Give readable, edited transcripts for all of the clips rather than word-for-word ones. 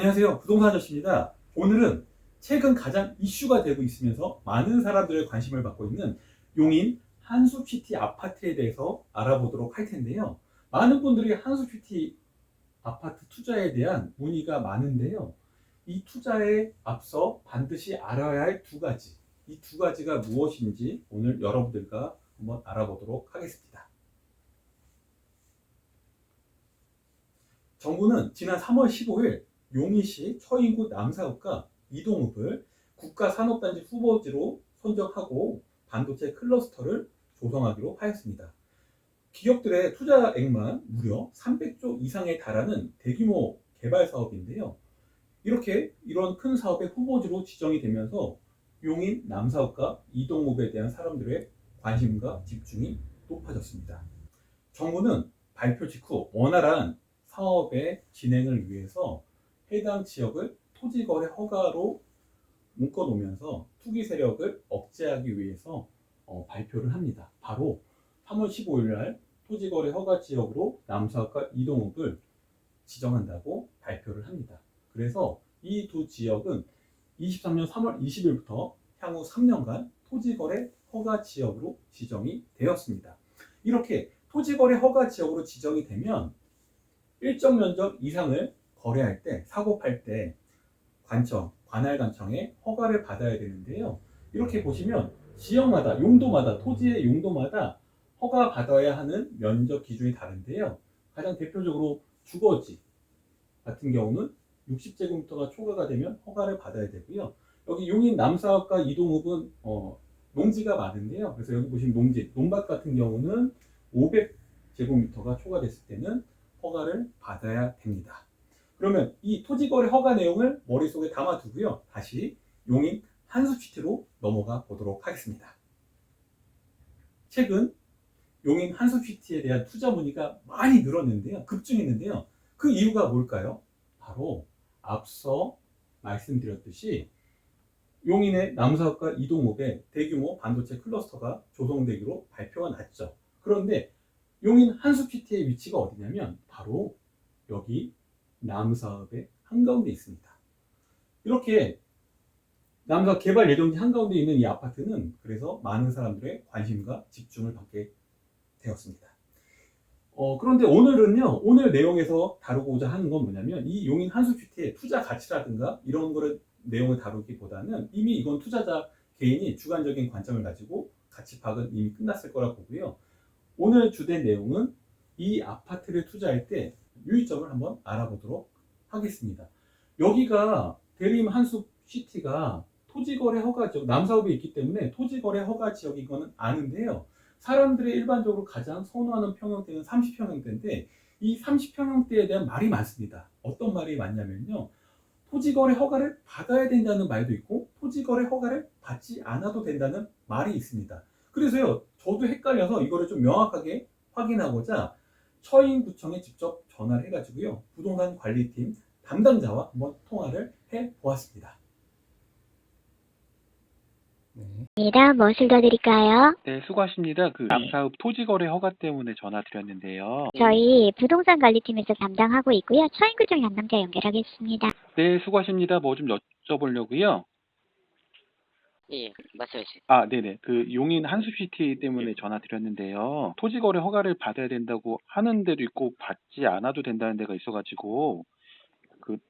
안녕하세요. 부동산 아저씨입니다. 오늘은 최근 가장 이슈가 되고 있으면서 많은 사람들의 관심을 받고 있는 용인 한숲시티 아파트에 대해서 알아보도록 할 텐데요. 많은 분들이 한숲시티 아파트 투자에 대한 문의가 많은데요. 이 투자에 앞서 반드시 알아야 할 두 가지, 이 두 가지가 무엇인지 오늘 여러분들과 한번 알아보도록 하겠습니다. 정부는 지난 3월 15일 용인시 처인구 남사읍과 이동읍을 국가산업단지 후보지로 선정하고 반도체 클러스터를 조성하기로 하였습니다. 기업들의 투자액만 무려 300조 이상에 달하는 대규모 개발 사업인데요. 이런 큰 사업의 후보지로 지정이 되면서 용인 남사읍과 이동읍에 대한 사람들의 관심과 집중이 높아졌습니다. 정부는 발표 직후 원활한 사업의 진행을 위해서 해당 지역을 토지거래 허가로 묶어놓으면서 투기 세력을 억제하기 위해서 발표를 합니다. 바로 3월 15일 날 토지거래 허가 지역으로 남사읍과 이동읍을 지정한다고 발표를 합니다. 그래서 이 두 지역은 23년 3월 20일부터 향후 3년간 토지거래 허가 지역으로 지정이 되었습니다. 이렇게 토지거래 허가 지역으로 지정이 되면 일정 면적 이상을 거래할 때, 사고 팔 때 관할관청에 허가를 받아야 되는데요. 이렇게 보시면 지역마다, 용도마다, 토지의 용도마다 허가 받아야 하는 면적 기준이 다른데요. 가장 대표적으로 주거지 같은 경우는 60제곱미터가 초과가 되면 허가를 받아야 되고요. 여기 용인 남사읍과 이동읍은 농지가 많은데요. 그래서 여기 보시면 농지, 논밭 같은 경우는 500제곱미터가 초과됐을 때는 허가를 받아야 됩니다. 그러면 이 토지거래 허가 내용을 머릿속에 담아두고요. 다시 용인 한숲시티로 넘어가 보도록 하겠습니다. 최근 용인 한숲시티에 대한 투자 문의가 많이 늘었는데요. 급증했는데요. 그 이유가 뭘까요? 바로 앞서 말씀드렸듯이 용인의 남사읍과 이동읍에 대규모 반도체 클러스터가 조성되기로 발표가 났죠. 그런데 용인 한숲시티의 위치가 어디냐면 바로 여기 남사읍의 한가운데 있습니다. 이렇게 남사읍 개발 예정지 한가운데 있는 이 아파트는 그래서 많은 사람들의 관심과 집중을 받게 되었습니다. 그런데 오늘은요, 오늘 내용에서 다루고자 하는 건 뭐냐면 이 용인 한숲시티의 투자 가치라든가 이런 거를 내용을 다루기보다는 이미 이건 투자자 개인이 주관적인 관점을 가지고 가치 파악은 이미 끝났을 거라 보고요. 오늘 주된 내용은 이 아파트를 투자할 때 유의점을 한번 알아보도록 하겠습니다. 여기가 대림 한숲시티가 토지거래 허가 지역, 남사읍에 있기 때문에 토지거래 허가 지역인 거는 아는데요. 사람들이 일반적으로 가장 선호하는 평형대는 30평형대인데 이 30평형대에 대한 말이 많습니다. 어떤 말이 많냐면요. 토지거래 허가를 받아야 된다는 말도 있고 토지거래 허가를 받지 않아도 된다는 말이 있습니다. 그래서요, 저도 헷갈려서 이거를 좀 명확하게 확인하고자 처인구청에 직접 전화를 해가지고요, 부동산 관리팀 담당자와 한번 통화를 해보았습니다. 입니다. 무엇을 도와드릴까요? 네, 수고하십니다. 남사읍 토지거래 허가 때문에 전화드렸는데요. 저희 부동산 관리팀에서 담당하고 있고요. 처인구청 담당자 연결하겠습니다. 네, 수고하십니다. 뭐 좀 여쭤보려고요. 예, 말씀하세요. 아, 네네. 용인 한숲시티 때문에 전화드렸는데요. 토지거래 허가를 받아야 된다고 하는 데도 있고 받지 않아도 된다는 데가 있어가지고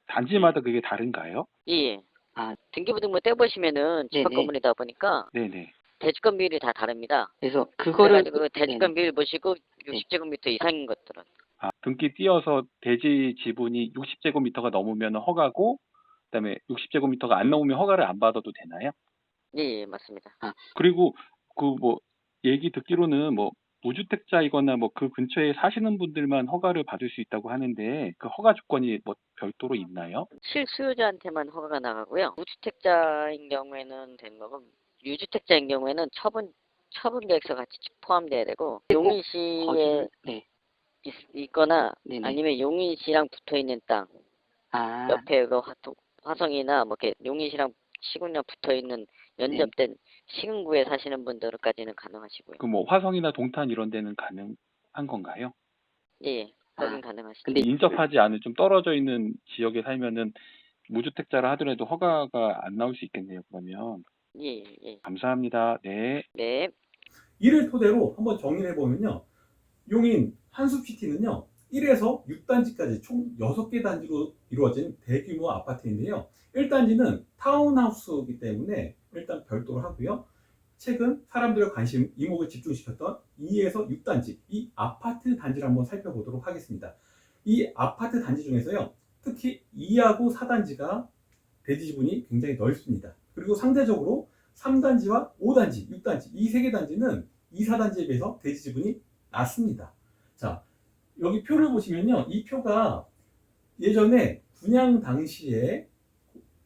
단지마다 그게 다른가요? 예, 등기부등본 떼보시면은 네네. 집합 건물이다 보니까 네네. 대지권 비율이 다 다릅니다. 그래서 그거를 그래가지고 대지권 비율 보시고 60제곱미터 이상인 것들은 등기 띄어서 대지 지분이 60제곱미터가 넘으면 허가고, 그다음에 60제곱미터가 안 넘으면 허가를 안 받아도 되나요? 예, 맞습니다. 그리고 얘기 듣기로는 무주택자이거나 그 근처에 사시는 분들만 허가를 받을 수 있다고 하는데 그 허가 조건이 별도로 있나요? 실수요자한테만 허가가 나가고요. 무주택자인 경우에는 된 거고 유주택자인 경우에는 처분 계획서 같이 포함돼야 되고 용인시에 네. 있거나 네네. 아니면 용인시랑 붙어 있는 땅 옆에 화성이나 이렇게 용인시랑 시군이랑 붙어 있는 연접된 시군구에 사시는 분들까지는 가능하시고요. 화성이나 동탄 이런 데는 가능한 건가요? 예, 거긴 가능하시죠. 근데 인접하지 않은 좀 떨어져 있는 지역에 살면은 무주택자라 하더라도 허가가 안 나올 수 있겠네요, 그러면. 예, 예. 감사합니다. 네. 네. 이를 토대로 한번 정리를 해보면요. 용인 한숲시티는요. 1에서 6단지까지 총 6개 단지로 이루어진 대규모 아파트인데요. 1단지는 타운하우스이기 때문에 일단 별도로 하고요. 최근 사람들의 관심, 이목을 집중시켰던 2에서 6단지, 이 아파트 단지를 한번 살펴보도록 하겠습니다. 이 아파트 단지 중에서요. 특히 2하고 4단지가 대지 지분이 굉장히 넓습니다. 그리고 상대적으로 3단지와 5단지, 6단지, 이 3개 단지는 2, 4단지에 비해서 대지 지분이 낮습니다. 자, 여기 표를 보시면요. 이 표가 예전에 분양 당시에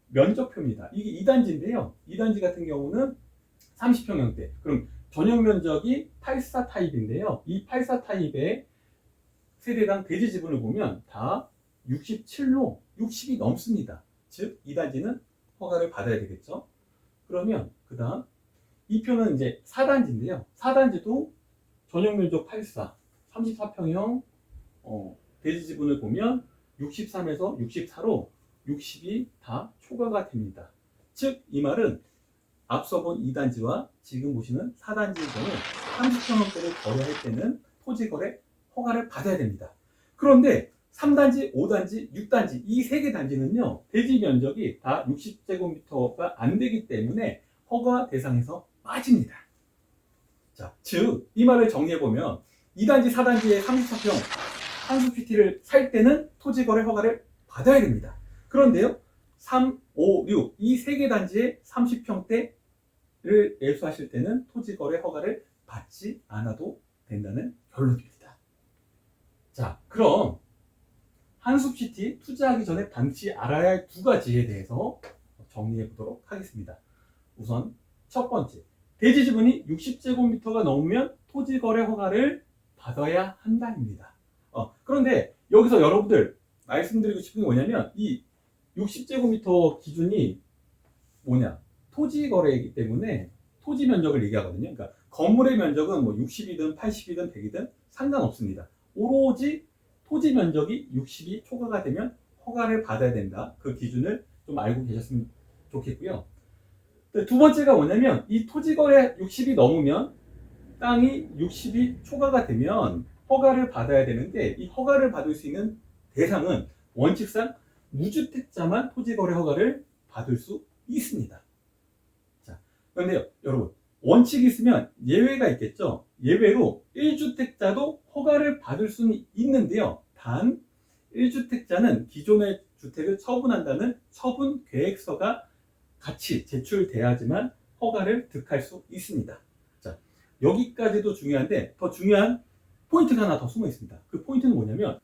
면적표입니다. 이게 2단지인데요. 2단지 같은 경우는 30평형대. 그럼 전용 면적이 84 타입인데요. 이 84 타입의 세대당 대지 지분을 보면 다 67로 60이 넘습니다. 즉 2단지는 허가를 받아야 되겠죠. 그러면 그 다음 이 표는 이제 4단지인데요. 4단지도 전용 면적 84, 34평형 대지 지분을 보면 63에서 64로 60이 다 초과가 됩니다. 즉 이 말은 앞서 본 2단지와 지금 보시는 4단지의 경우 30평형대를 거래할 때는 토지거래 허가를 받아야 됩니다. 그런데 3단지, 5단지, 6단지 이 3개 단지는요. 대지 면적이 다 60제곱미터가 안 되기 때문에 허가 대상에서 빠집니다. 자, 즉 이 말을 정리해보면 2단지, 4단지의 34평 한숲시티를 살 때는 토지거래 허가를 받아야 됩니다. 그런데요. 3, 5, 6 이 3개 단지의 30평대를 매수하실 때는 토지거래 허가를 받지 않아도 된다는 결론입니다. 자, 그럼 한숲시티 투자하기 전에 반드시 알아야 할 2가지에 대해서 정리해 보도록 하겠습니다. 우선 첫 번째, 대지 지분이 60제곱미터가 넘으면 토지거래 허가를 받아야 한다입니다. 그런데 여기서 여러분들 말씀드리고 싶은 게 뭐냐면 이 60제곱미터 기준이 뭐냐? 토지거래이기 때문에 토지 면적을 얘기하거든요. 그러니까 건물의 면적은 뭐 60이든 80이든 100이든 상관없습니다. 오로지 토지 면적이 60이 초과가 되면 허가를 받아야 된다. 그 기준을 좀 알고 계셨으면 좋겠고요. 두 번째가 뭐냐면 이 토지거래 60이 넘으면 땅이 60이 초과가 되면 허가를 받아야 되는데 이 허가를 받을 수 있는 대상은 원칙상 무주택자만 토지거래 허가를 받을 수 있습니다. 자, 그런데요, 여러분 원칙이 있으면 예외가 있겠죠. 예외로 1주택자도 허가를 받을 수는 있는데요. 단 1주택자는 기존의 주택을 처분한다는 처분 계획서가 같이 제출돼야지만 허가를 득할 수 있습니다. 자, 여기까지도 중요한데 더 중요한 포인트가 하나 더 숨어 있습니다. 그 포인트는 뭐냐면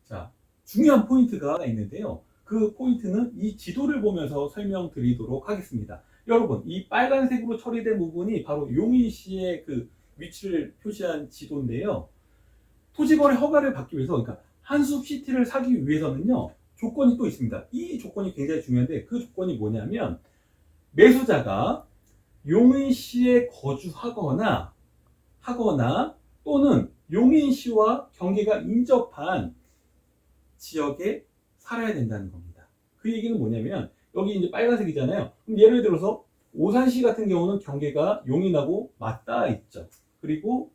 자, 중요한 포인트가 있는데요. 그 포인트는 이 지도를 보면서 설명드리도록 하겠습니다. 여러분, 이 빨간색으로 처리된 부분이 바로 용인시의 그 위치를 표시한 지도인데요. 토지거래 허가를 받기 위해서, 그러니까 한숲시티를 사기 위해서는요, 조건이 또 있습니다. 이 조건이 굉장히 중요한데 그 조건이 뭐냐면 매수자가 용인시에 거주하거나 또는 용인시와 경계가 인접한 지역에 살아야 된다는 겁니다. 그 얘기는 뭐냐면 여기 이제 빨간색이잖아요. 그럼 예를 들어서 오산시 같은 경우는 경계가 용인하고 맞닿아 있죠. 그리고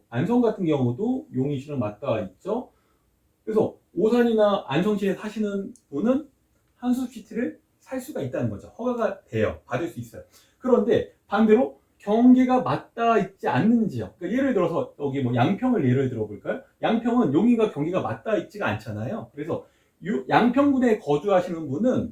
안성 같은 경우도 용인시랑 맞닿아 있죠. 그래서 오산이나 안성시에 사시는 분은 한숲시티를 살 수가 있다는 거죠. 허가가 돼요. 받을 수 있어요. 그런데 반대로 경계가 맞닿아 있지 않는 지역, 그러니까 예를 들어서 여기 뭐 양평을 예를 들어 볼까요? 양평은 용인과 경계가 맞닿아 있지가 않잖아요. 그래서 양평군에 거주하시는 분은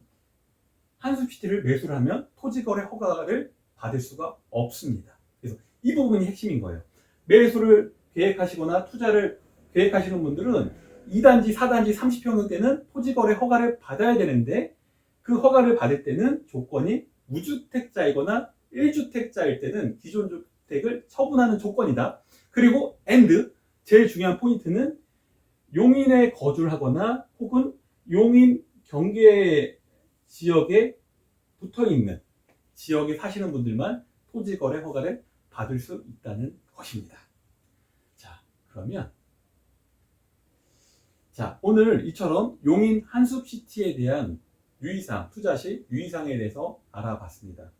한숲시티를 매수를 하면 토지거래 허가를 받을 수가 없습니다. 그래서 이 부분이 핵심인 거예요. 매수를 계획하시거나 투자를 계획하시는 분들은 2단지, 4단지, 30평형대는 토지거래 허가를 받아야 되는데 그 허가를 받을 때는 조건이 무주택자이거나 1주택자일 때는 기존 주택을 처분하는 조건이다. 그리고 제일 중요한 포인트는 용인에 거주를 하거나 혹은 용인 경계 지역에 붙어있는 지역에 사시는 분들만 토지거래 허가를 받을 수 있다는 것입니다. 자, 그러면 오늘 이처럼 용인 한숲시티에 대한 유의사항, 투자 시 유의사항에 대해서 알아봤습니다.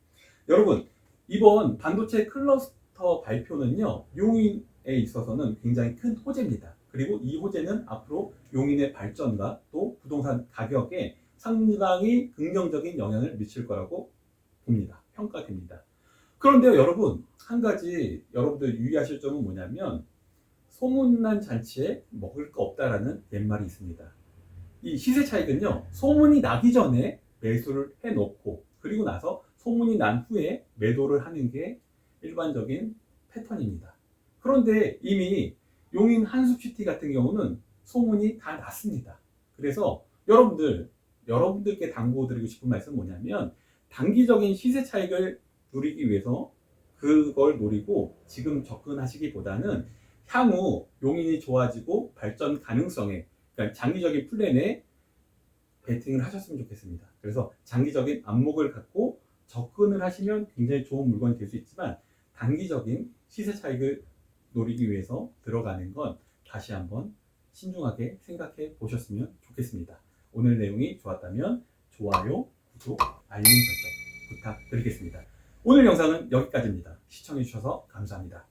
여러분, 이번 반도체 클러스터 발표는요, 용인에 있어서는 굉장히 큰 호재입니다. 그리고 이 호재는 앞으로 용인의 발전과 또 부동산 가격에 상당히 긍정적인 영향을 미칠 거라고 봅니다. 평가됩니다. 그런데요, 여러분, 한 가지 여러분들 유의하실 점은 뭐냐면, 소문난 잔치에 먹을 거 없다라는 옛말이 있습니다. 이 시세 차익은요, 소문이 나기 전에 매수를 해놓고, 그리고 나서 소문이 난 후에 매도를 하는 게 일반적인 패턴입니다. 그런데 이미 용인 한숲시티 같은 경우는 소문이 다 났습니다. 그래서 여러분들께 당부드리고 싶은 말씀은 뭐냐면, 단기적인 시세 차익을 누리기 위해서 그걸 노리고 지금 접근하시기보다는 향후 용인이 좋아지고 발전 가능성에, 그러니까 장기적인 플랜에 베팅을 하셨으면 좋겠습니다. 그래서 장기적인 안목을 갖고 접근을 하시면 굉장히 좋은 물건이 될 수 있지만, 단기적인 시세 차익을 노리기 위해서 들어가는 건 다시 한번 신중하게 생각해 보셨으면 좋겠습니다. 오늘 내용이 좋았다면 좋아요, 구독, 알림 설정 부탁드리겠습니다. 오늘 영상은 여기까지입니다. 시청해 주셔서 감사합니다.